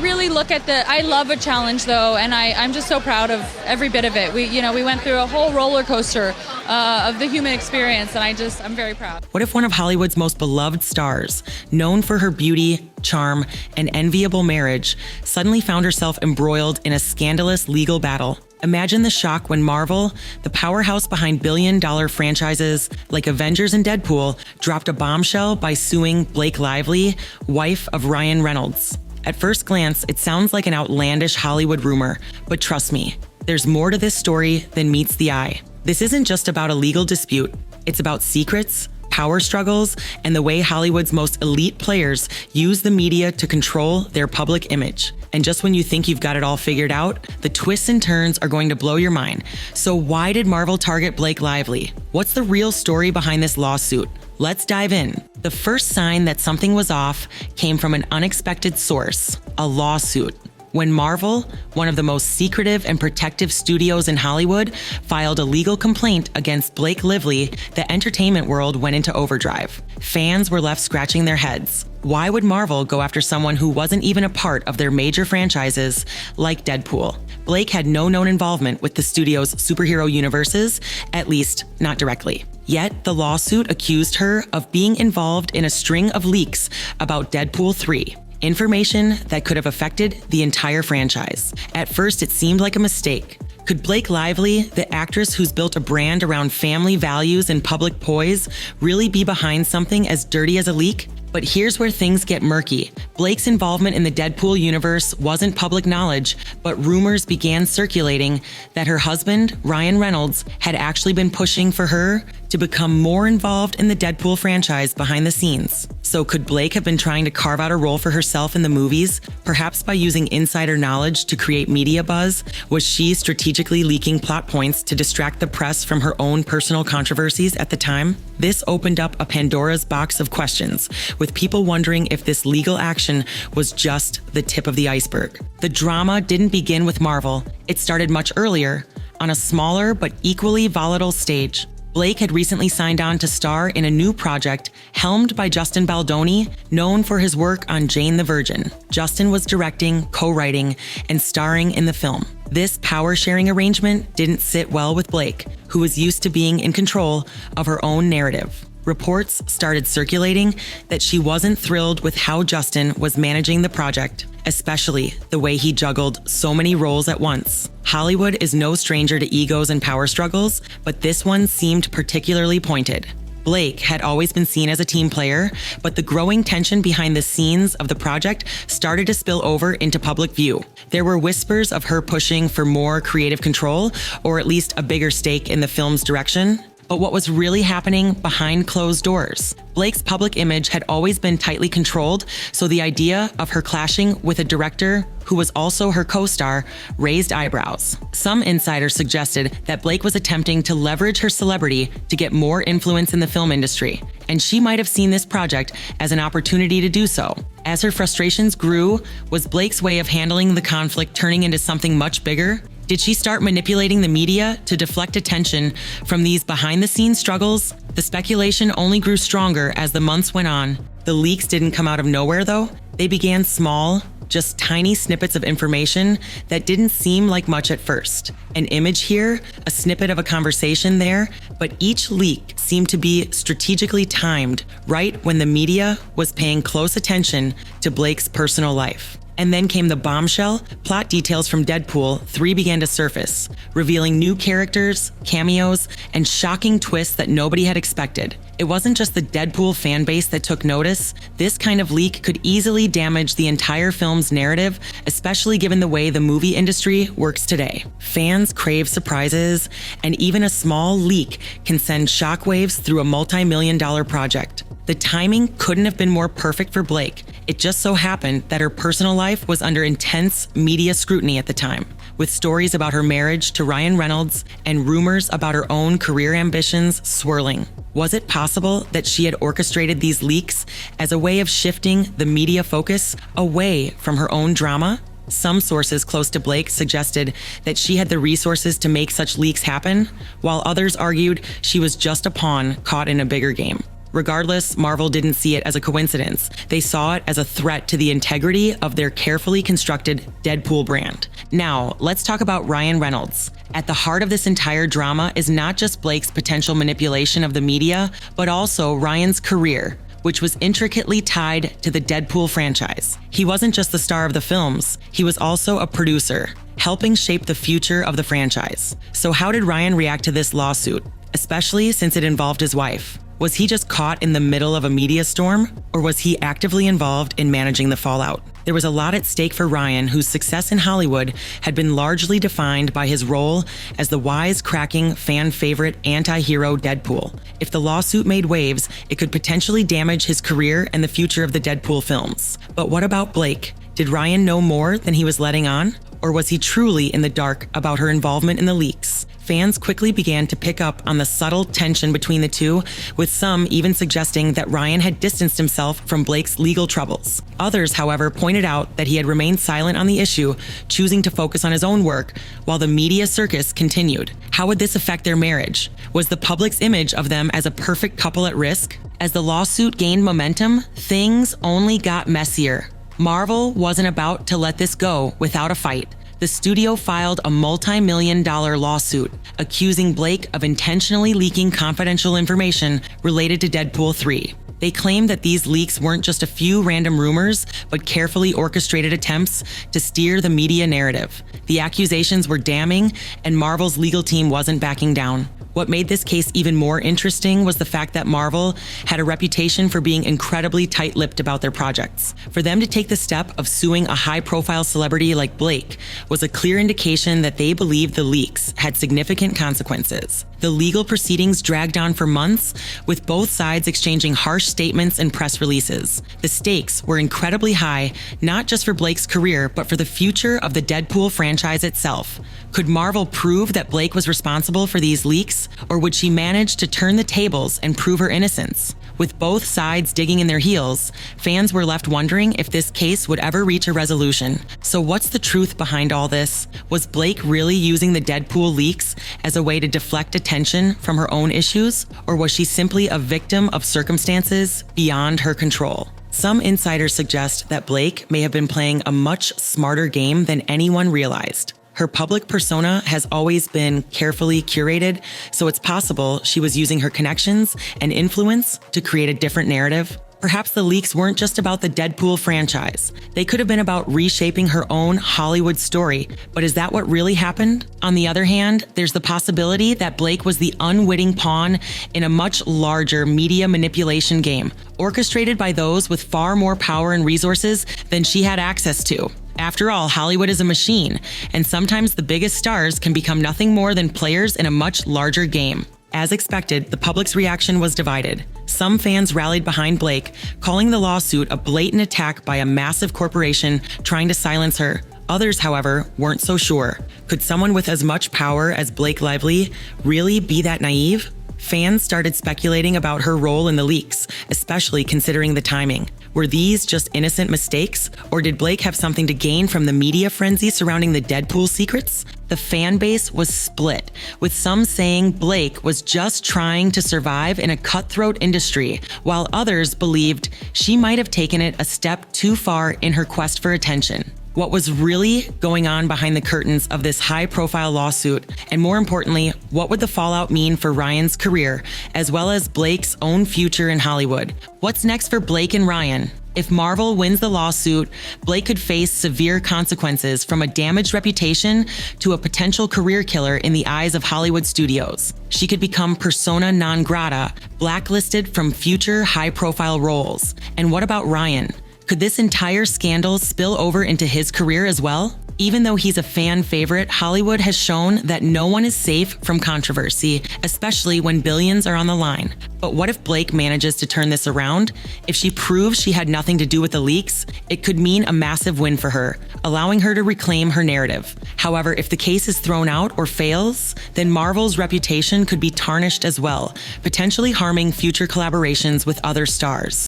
really look at I love a challenge though, and I'm just so proud of every bit of it. We went through a whole roller coaster of the human experience, and I'm very proud. What if one of Hollywood's most beloved stars, known for her beauty, charm, and enviable marriage, suddenly found herself embroiled in a scandalous legal battle? Imagine the shock when Marvel, the powerhouse behind billion-dollar franchises like Avengers and Deadpool, dropped a bombshell by suing Blake Lively, wife of Ryan Reynolds. At first glance, it sounds like an outlandish Hollywood rumor, but trust me, there's more to this story than meets the eye. This isn't just about a legal dispute. It's about secrets, power struggles, and the way Hollywood's most elite players use the media to control their public image. And just when you think you've got it all figured out, the twists and turns are going to blow your mind. So why did Marvel target Blake Lively? What's the real story behind this lawsuit? Let's dive in. The first sign that something was off came from an unexpected source, a lawsuit. When Marvel, one of the most secretive and protective studios in Hollywood, filed a legal complaint against Blake Lively, the entertainment world went into overdrive. Fans were left scratching their heads. Why would Marvel go after someone who wasn't even a part of their major franchises, like Deadpool? Blake had no known involvement with the studio's superhero universes, at least not directly. Yet, the lawsuit accused her of being involved in a string of leaks about Deadpool 3. Information that could have affected the entire franchise. At first, it seemed like a mistake. Could Blake Lively, the actress who's built a brand around family values and public poise, really be behind something as dirty as a leak? But here's where things get murky. Blake's involvement in the Deadpool universe wasn't public knowledge, but rumors began circulating that her husband, Ryan Reynolds, had actually been pushing for her to become more involved in the Deadpool franchise behind the scenes. So could Blake have been trying to carve out a role for herself in the movies, perhaps by using insider knowledge to create media buzz? Was she strategically leaking plot points to distract the press from her own personal controversies at the time? This opened up a Pandora's box of questions, with people wondering if this legal action was just the tip of the iceberg. The drama didn't begin with Marvel. It started much earlier, on a smaller but equally volatile stage. Blake had recently signed on to star in a new project helmed by Justin Baldoni, known for his work on Jane the Virgin. Justin was directing, co-writing, and starring in the film. This power-sharing arrangement didn't sit well with Blake, who was used to being in control of her own narrative. Reports started circulating that she wasn't thrilled with how Justin was managing the project, especially the way he juggled so many roles at once. Hollywood is no stranger to egos and power struggles, but this one seemed particularly pointed. Blake had always been seen as a team player, but the growing tension behind the scenes of the project started to spill over into public view. There were whispers of her pushing for more creative control, or at least a bigger stake in the film's direction. But what was really happening behind closed doors? Blake's public image had always been tightly controlled, so the idea of her clashing with a director who was also her co-star raised eyebrows. Some insiders suggested that Blake was attempting to leverage her celebrity to get more influence in the film industry, and she might have seen this project as an opportunity to do so. As her frustrations grew, was Blake's way of handling the conflict turning into something much bigger? Did she start manipulating the media to deflect attention from these behind-the-scenes struggles? The speculation only grew stronger as the months went on. The leaks didn't come out of nowhere, though. They began small, just tiny snippets of information that didn't seem like much at first. An image here, a snippet of a conversation there, but each leak seemed to be strategically timed right when the media was paying close attention to Blake's personal life. And then came the bombshell. Plot details from Deadpool 3 began to surface, revealing new characters, cameos, and shocking twists that nobody had expected. It wasn't just the Deadpool fan base that took notice. This kind of leak could easily damage the entire film's narrative, especially given the way the movie industry works today. Fans crave surprises, and even a small leak can send shockwaves through a multi-million-dollar project. The timing couldn't have been more perfect for Blake. It just so happened that her personal life was under intense media scrutiny at the time, with stories about her marriage to Ryan Reynolds and rumors about her own career ambitions swirling. Was it possible that she had orchestrated these leaks as a way of shifting the media focus away from her own drama? Some sources close to Blake suggested that she had the resources to make such leaks happen, while others argued she was just a pawn caught in a bigger game. Regardless, Marvel didn't see it as a coincidence. They saw it as a threat to the integrity of their carefully constructed Deadpool brand. Now, let's talk about Ryan Reynolds. At the heart of this entire drama is not just Blake's potential manipulation of the media, but also Ryan's career, which was intricately tied to the Deadpool franchise. He wasn't just the star of the films, he was also a producer, helping shape the future of the franchise. So how did Ryan react to this lawsuit, especially since it involved his wife? Was he just caught in the middle of a media storm, or was he actively involved in managing the fallout? There was a lot at stake for Ryan, whose success in Hollywood had been largely defined by his role as the wisecracking, fan-favorite anti-hero Deadpool. If the lawsuit made waves, it could potentially damage his career and the future of the Deadpool films. But what about Blake? Did Ryan know more than he was letting on? Or was he truly in the dark about her involvement in the leaks? Fans quickly began to pick up on the subtle tension between the two, with some even suggesting that Ryan had distanced himself from Blake's legal troubles. Others, however, pointed out that he had remained silent on the issue, choosing to focus on his own work, while the media circus continued. How would this affect their marriage? Was the public's image of them as a perfect couple at risk? As the lawsuit gained momentum, things only got messier. Marvel wasn't about to let this go without a fight. The studio filed a multi-million-dollar lawsuit accusing Blake of intentionally leaking confidential information related to Deadpool 3. They claimed that these leaks weren't just a few random rumors, but carefully orchestrated attempts to steer the media narrative. The accusations were damning, and Marvel's legal team wasn't backing down. What made this case even more interesting was the fact that Marvel had a reputation for being incredibly tight-lipped about their projects. For them to take the step of suing a high-profile celebrity like Blake was a clear indication that they believed the leaks had significant consequences. The legal proceedings dragged on for months, with both sides exchanging harsh statements and press releases. The stakes were incredibly high, not just for Blake's career, but for the future of the Deadpool franchise itself. Could Marvel prove that Blake was responsible for these leaks, or would she manage to turn the tables and prove her innocence? With both sides digging in their heels, fans were left wondering if this case would ever reach a resolution. So what's the truth behind all this? Was Blake really using the Deadpool leaks as a way to deflect attention from her own issues, or was she simply a victim of circumstances beyond her control? Some insiders suggest that Blake may have been playing a much smarter game than anyone realized. Her public persona has always been carefully curated, so it's possible she was using her connections and influence to create a different narrative. Perhaps the leaks weren't just about the Deadpool franchise. They could have been about reshaping her own Hollywood story. But is that what really happened? On the other hand, there's the possibility that Blake was the unwitting pawn in a much larger media manipulation game, orchestrated by those with far more power and resources than she had access to. After all, Hollywood is a machine, and sometimes the biggest stars can become nothing more than players in a much larger game. As expected, the public's reaction was divided. Some fans rallied behind Blake, calling the lawsuit a blatant attack by a massive corporation trying to silence her. Others, however, weren't so sure. Could someone with as much power as Blake Lively really be that naive? Fans started speculating about her role in the leaks, especially considering the timing. Were these just innocent mistakes, or did Blake have something to gain from the media frenzy surrounding the Deadpool secrets? The fan base was split, with some saying Blake was just trying to survive in a cutthroat industry, while others believed she might have taken it a step too far in her quest for attention. What was really going on behind the curtains of this high-profile lawsuit, and more importantly, what would the fallout mean for Ryan's career, as well as Blake's own future in Hollywood? What's next for Blake and Ryan? If Marvel wins the lawsuit, Blake could face severe consequences, from a damaged reputation to a potential career killer in the eyes of Hollywood studios. She could become persona non grata, blacklisted from future high-profile roles. And what about Ryan? Could this entire scandal spill over into his career as well? Even though he's a fan favorite, Hollywood has shown that no one is safe from controversy, especially when billions are on the line. But what if Blake manages to turn this around? If she proves she had nothing to do with the leaks, it could mean a massive win for her, allowing her to reclaim her narrative. However, if the case is thrown out or fails, then Marvel's reputation could be tarnished as well, potentially harming future collaborations with other stars.